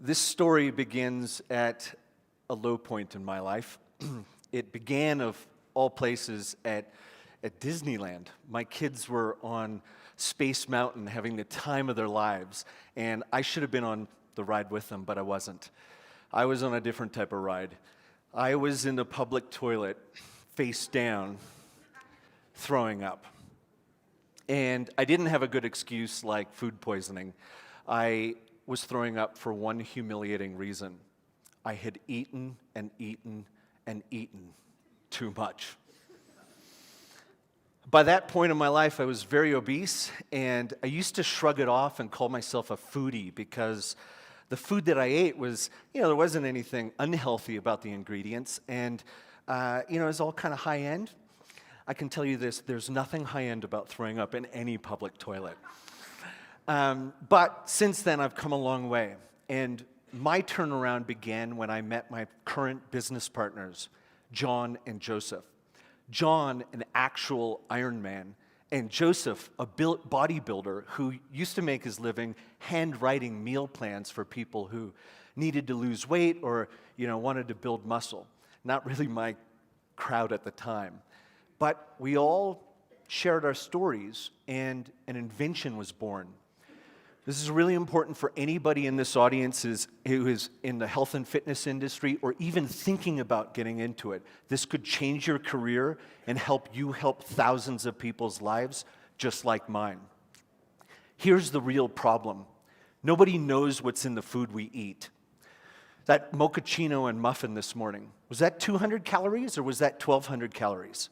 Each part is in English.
This story begins at a low point in my life. It began, of all places, at Disneyland. My kids were on Space Mountain having the time of their lives, and I should have been on the ride with them, but I wasn't. I was on a different type of ride. I was in the public toilet, face down, throwing up. And I didn't have a good excuse like food poisoning. I was throwing up for one humiliating reason. I had eaten and eaten and eaten too much. By that point in my life, I was very obese, and I used to shrug it off and call myself a foodie because the food that I ate was, there wasn't anything unhealthy about the ingredients, and, it was all kind of high-end. I can tell you this, there's nothing high-end about throwing up in any public toilet. But since then, I've come a long way, and my turnaround began when I met my current business partners, John and Joseph. John, an actual Ironman, and Joseph, a bodybuilder who used to make his living handwriting meal plans for people who needed to lose weight or, wanted to build muscle. Not really my crowd at the time. But we all shared our stories, and an invention was born. This is really important for anybody in this audience who is in the health and fitness industry or even thinking about getting into it. This could change your career and help you help thousands of people's lives just like mine. Here's the real problem. Nobody knows what's in the food we eat. That mochaccino and muffin this morning, was that 200 calories or was that 1,200 calories?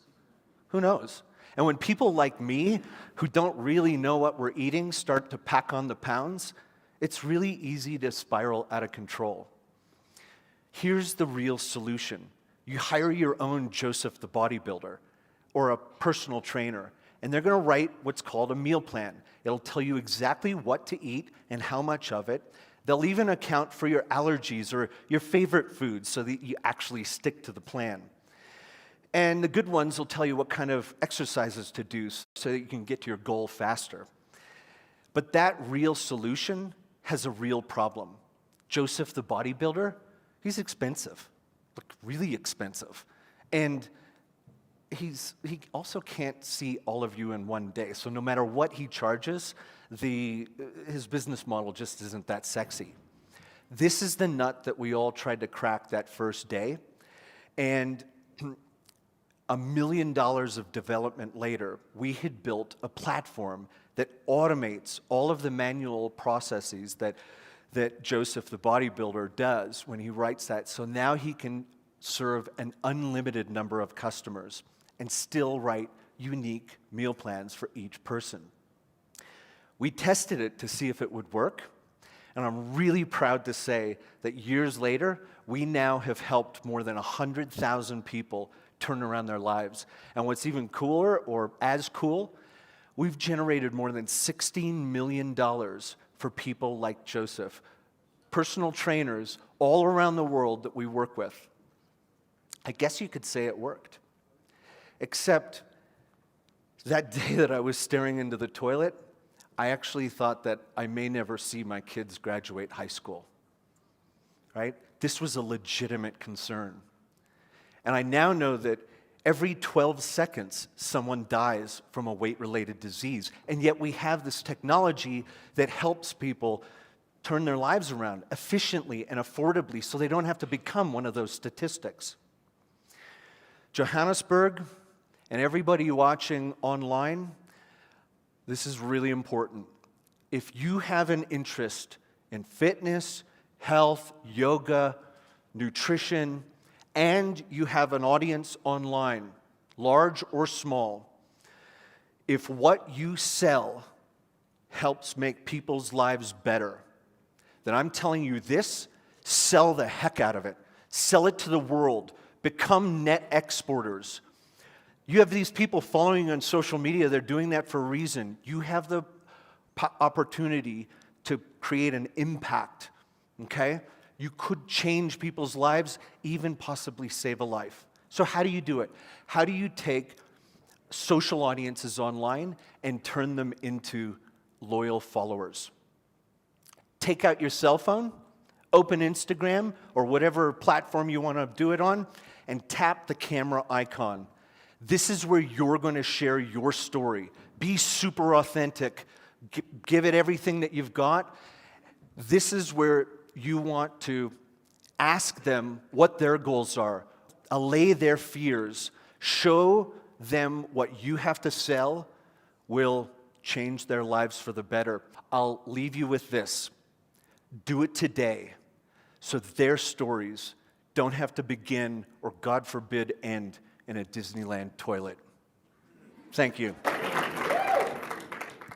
Who knows? And when people like me, who don't really know what we're eating, start to pack on the pounds, it's really easy to spiral out of control. Here's the real solution. You hire your own Joseph the bodybuilder or a personal trainer, and they're going to write what's called a meal plan. It'll tell you exactly what to eat and how much of it. They'll even account for your allergies or your favorite foods so that you actually stick to the plan. And the good ones will tell you what kind of exercises to do so that you can get to your goal faster. But that real solution has a real problem. Joseph the bodybuilder, he's expensive, like really expensive. And he also can't see all of you in one day. So no matter what he charges, his business model just isn't that sexy. This is the nut that we all tried to crack that first day. And $1 million of development later, we had built a platform that automates all of the manual processes that Joseph the bodybuilder does when he writes that. So now he can serve an unlimited number of customers and still write unique meal plans for each person. We tested it to see if it would work, and I'm really proud to say that years later, we now have helped more than 100,000 people turn around their lives. And what's even cooler, or as cool, we've generated more than $16 million for people like Joseph, personal trainers all around the world that we work with. I guess you could say it worked. Except that day that I was staring into the toilet, I actually thought that I may never see my kids graduate high school. Right? This was a legitimate concern. And I now know that every 12 seconds, someone dies from a weight-related disease. And yet we have this technology that helps people turn their lives around efficiently and affordably so they don't have to become one of those statistics. Johannesburg and everybody watching online, this is really important. If you have an interest in fitness, health, yoga, nutrition, and you have an audience online, large or small, if what you sell helps make people's lives better, then I'm telling you this, sell the heck out of it. Sell it to the world. Become net exporters. You have these people following you on social media, they're doing that for a reason. You have the opportunity to create an impact, okay? You could change people's lives, even possibly save a life. So how do you do it? How do you take social audiences online and turn them into loyal followers? Take out your cell phone, Open Instagram or whatever platform you want to do it on, and tap the camera icon. This is where you're going to share your story. Be super authentic. Give it everything that you've got. This is where you want to ask them what their goals are. Allay their fears. Show them what you have to sell will change their lives for the better. I'll leave you with this. Do it today so their stories don't have to begin or, God forbid, end in a Disneyland toilet. Thank you.